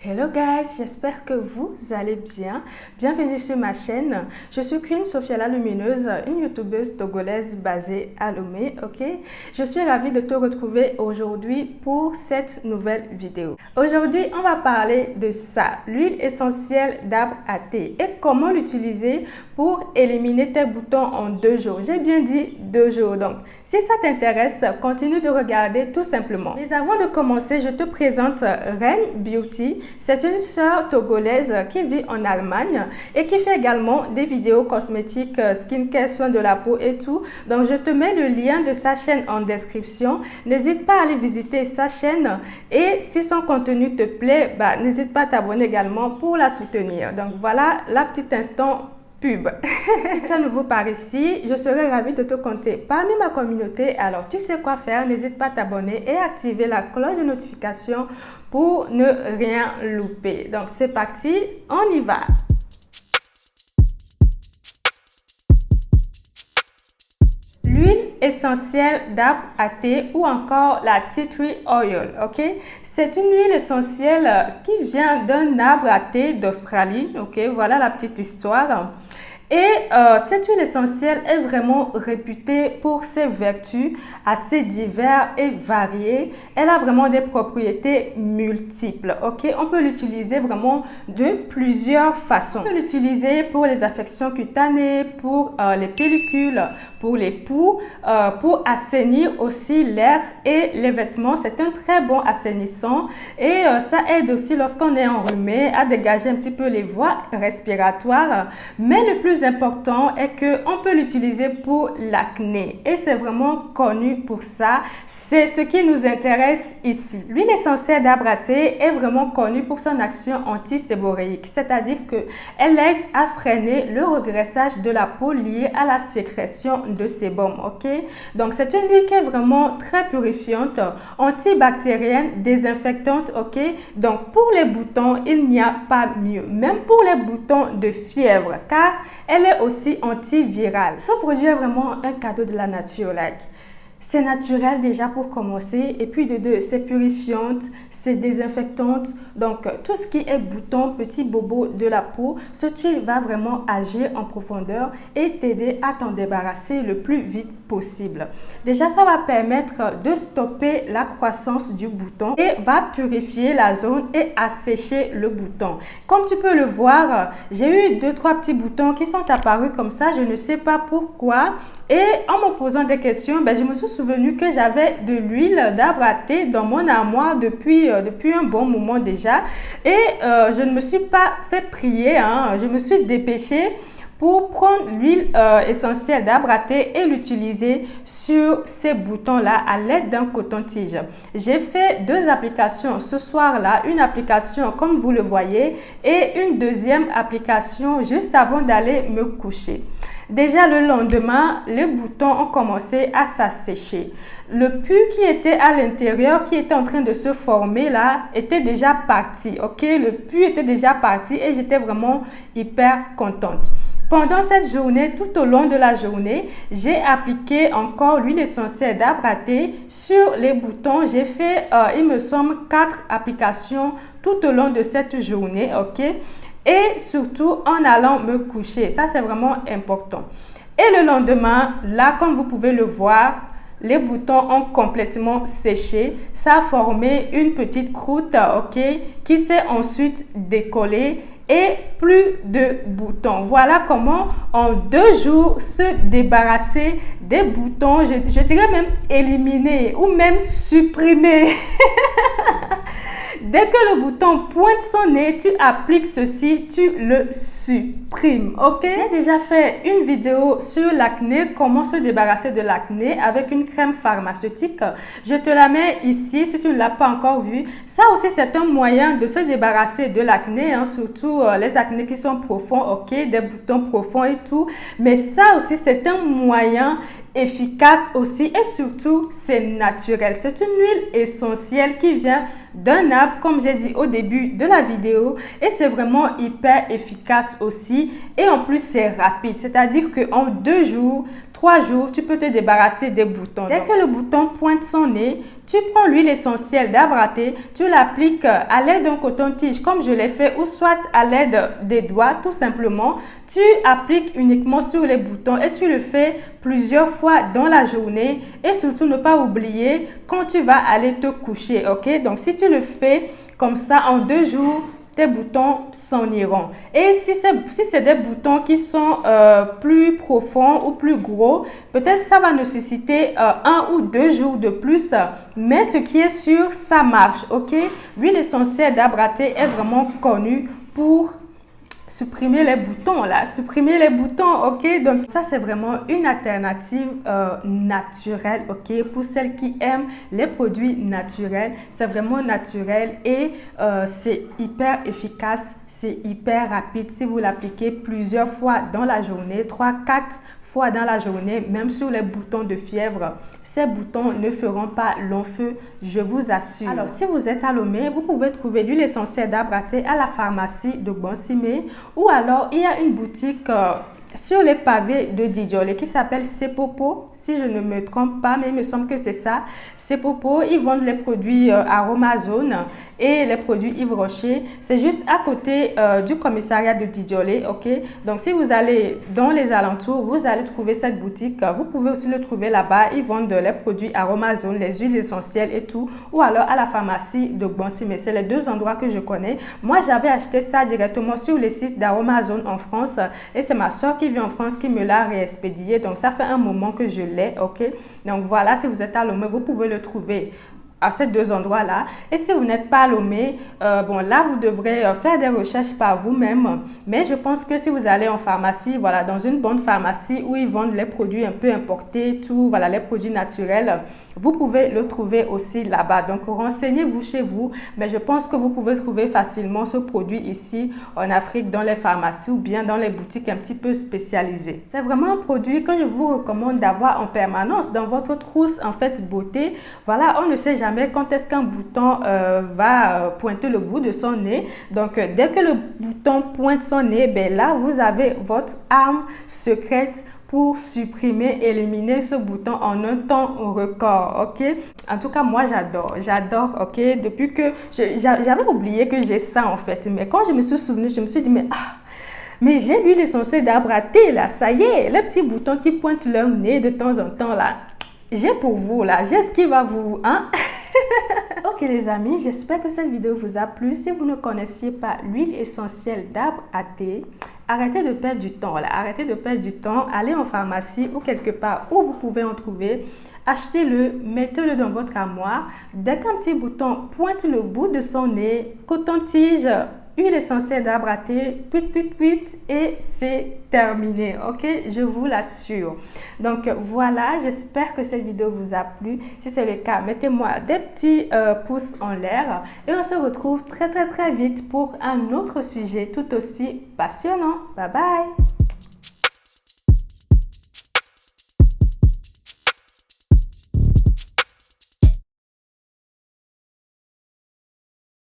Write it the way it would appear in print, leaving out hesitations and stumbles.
Hello guys, j'espère que vous allez bien. Bienvenue sur ma chaîne. Je suis Queen Sophia la Lumineuse, une youtubeuse togolaise basée à Lomé, ok? Je suis ravie de te retrouver aujourd'hui pour cette nouvelle vidéo. Aujourd'hui, on va parler de ça, l'huile essentielle d'arbre à thé et comment l'utiliser pour éliminer tes boutons en 2 jours. J'ai bien dit 2 jours, donc si ça t'intéresse, continue de regarder tout simplement. Mais avant de commencer, je te présente Reine Beauty. C'est une sœur togolaise qui vit en Allemagne et qui fait également des vidéos cosmétiques, skincare, soins de la peau et tout. Donc, je te mets le lien de sa chaîne en description. N'hésite pas à aller visiter sa chaîne et si son contenu te plaît, n'hésite pas à t'abonner également pour la soutenir. Donc, voilà la petite instant pub. Si tu es nouveau par ici, je serais ravie de te compter parmi ma communauté. Alors, tu sais quoi faire. N'hésite pas à t'abonner et activer la cloche de notification pour ne rien louper. Donc, c'est parti, on y va. L'huile essentielle d'arbre à thé ou encore la tea tree oil, ok? C'est une huile essentielle qui vient d'un arbre à thé d'Australie, ok? Voilà la petite histoire. Et cette huile essentielle est vraiment réputée pour ses vertus assez diverses et variées. Elle a vraiment des propriétés multiples, ok? On peut l'utiliser vraiment de plusieurs façons. On peut l'utiliser pour les affections cutanées, pour les pellicules, pour les poux, pour assainir aussi l'air et les vêtements. C'est un très bon assainissant et ça aide aussi lorsqu'on est enrhumé à dégager un petit peu les voies respiratoires. Mais le plus important est qu'on peut l'utiliser pour l'acné et c'est vraiment connu pour ça. C'est ce qui nous intéresse ici. L'huile essentielle d'arbre à thé est vraiment connue pour son action anti-séboréique, c'est-à-dire qu'elle aide à freiner le regraissage de la peau lié à la sécrétion de sébum, ok? Donc c'est une huile qui est vraiment très purifiante, antibactérienne, désinfectante, ok? Donc pour les boutons, il n'y a pas mieux, même pour les boutons de fièvre, car elle est aussi antivirale. Ce produit est vraiment un cadeau de la nature, c'est naturel déjà pour commencer et puis de deux, c'est purifiante, c'est désinfectante. Donc tout ce qui est boutons, petits bobos de la peau, cette huile va vraiment agir en profondeur et t'aider à t'en débarrasser le plus vite possible. Déjà, ça va permettre de stopper la croissance du bouton et va purifier la zone et assécher le bouton. Comme tu peux le voir, j'ai eu 2-3 petits boutons qui sont apparus comme ça, je ne sais pas pourquoi. Et en me posant des questions, je me suis souvenu que j'avais de l'huile d'arbre à thé dans mon armoire depuis un bon moment déjà. Et je ne me suis pas fait prier, je me suis dépêchée pour prendre l'huile essentielle d'arbre à thé et l'utiliser sur ces boutons-là à l'aide d'un coton-tige. J'ai fait 2 applications ce soir-là, une application comme vous le voyez et une deuxième application juste avant d'aller me coucher. Déjà le lendemain, les boutons ont commencé à s'assécher. Le pus qui était à l'intérieur, qui était en train de se former là, était déjà parti. Ok, le pus était déjà parti et j'étais vraiment hyper contente. Pendant cette journée, tout au long de la journée, j'ai appliqué encore l'huile essentielle d'arbre à thé sur les boutons. J'ai fait, il me semble, 4 applications tout au long de cette journée. Ok. Et surtout en allant me coucher. Ça, c'est vraiment important. Et le lendemain, là, comme vous pouvez le voir, les boutons ont complètement séché. Ça a formé une petite croûte, ok, qui s'est ensuite décollée et plus de boutons. Voilà comment en 2 jours se débarrasser des boutons, je dirais même éliminer ou même supprimer. Dès que le bouton pointe son nez, tu appliques ceci, tu le supprimes, ok? J'ai déjà fait une vidéo sur l'acné, comment se débarrasser de l'acné avec une crème pharmaceutique. Je te la mets ici si tu ne l'as pas encore vue. Ça aussi, c'est un moyen de se débarrasser de l'acné, surtout les acnés qui sont profonds, ok? Des boutons profonds et tout. Mais ça aussi, c'est un moyen efficace aussi et surtout, c'est naturel. C'est une huile essentielle qui vient d'un arbre, comme j'ai dit au début de la vidéo, et c'est vraiment hyper efficace aussi, et en plus c'est rapide, c'est-à-dire qu'en 2 jours, 3 jours, tu peux te débarrasser des boutons. Dès que le bouton pointe son nez, tu prends l'huile essentielle d'arbre à thé, tu l'appliques à l'aide d'un coton-tige comme je l'ai fait ou soit à l'aide des doigts tout simplement. Tu appliques uniquement sur les boutons et tu le fais plusieurs fois dans la journée et surtout ne pas oublier quand tu vas aller te coucher, ok? Donc si tu le fais comme ça en 2 jours, tes boutons s'en iront. Et si c'est des boutons qui sont plus profonds ou plus gros, peut-être ça va nécessiter 1 ou 2 jours de plus. Mais ce qui est sûr, ça marche, ok? L'huile essentielle d'arbre à thé est vraiment connue pour supprimer les boutons là, supprimer les boutons, ok? Donc ça c'est vraiment une alternative naturelle, ok? Pour celles qui aiment les produits naturels, c'est vraiment naturel et c'est hyper efficace, c'est hyper rapide. Si vous l'appliquez plusieurs fois dans la journée, 3-4 fois dans la journée, même sur les boutons de fièvre, ces boutons ne feront pas long feu, je vous assure. Alors, si vous êtes à Lomé, vous pouvez trouver l'huile essentielle d'arbre à thé à la pharmacie de Bonsimé ou alors il y a une boutique sur les pavés de Djidjolé qui s'appelle Sepopo, si je ne me trompe pas, mais il me semble que c'est ça. Sepopo, ils vendent les produits Aromazone et les produits Yves Rocher. C'est juste à côté du commissariat de Djidjolé, ok? Donc, si vous allez dans les alentours, vous allez trouver cette boutique. Vous pouvez aussi le trouver là-bas. Ils vendent les produits Aromazone, les huiles essentielles et tout. Ou alors à la pharmacie de Bonsimé. C'est les 2 endroits que je connais. Moi, j'avais acheté ça directement sur le site d'Aromazone en France et c'est ma soeur qui vit en France qui me l'a réexpédié. Donc, ça fait un moment que je l'ai, ok? Donc, voilà, si vous êtes à Lomé, vous pouvez le trouver à ces 2 endroits-là. Et si vous n'êtes pas à Lomé, bon, là, vous devrez faire des recherches par vous-même. Mais je pense que si vous allez en pharmacie, voilà, dans une bonne pharmacie où ils vendent les produits un peu importés, tout, voilà, les produits naturels, vous pouvez le trouver aussi là-bas. Donc, renseignez-vous chez vous. Mais je pense que vous pouvez trouver facilement ce produit ici en Afrique, dans les pharmacies ou bien dans les boutiques un petit peu spécialisées. C'est vraiment un produit que je vous recommande d'avoir en permanence dans votre trousse, en fait, beauté. Voilà, on ne sait jamais quand est-ce qu'un bouton va pointer le bout de son nez. Donc, dès que le bouton pointe son nez, ben là, vous avez votre arme secrète pour supprimer, éliminer ce bouton en un temps record, ok? En tout cas, moi, j'adore, ok? Depuis que j'avais oublié que j'ai ça, en fait. Mais quand je me suis souvenue, je me suis dit, mais j'ai l'huile essentielle d'arbre à thé, là, ça y est, les petits boutons qui pointent leur nez de temps en temps, là. J'ai pour vous, là, j'ai ce qui va vous, hein? Ok les amis, j'espère que cette vidéo vous a plu. Si vous ne connaissiez pas l'huile essentielle d'arbre à thé, arrêtez de perdre du temps là. Arrêtez de perdre du temps. Allez en pharmacie ou quelque part où vous pouvez en trouver. Achetez-le, mettez-le dans votre armoire. Dès qu'un petit bouton pointe le bout de son nez, coton-tige, huile essentielle d'arbre à thé, et c'est terminé, ok? Je vous l'assure. Donc voilà, j'espère que cette vidéo vous a plu. Si c'est le cas, mettez-moi des petits pouces en l'air et on se retrouve très vite pour un autre sujet tout aussi passionnant. Bye bye!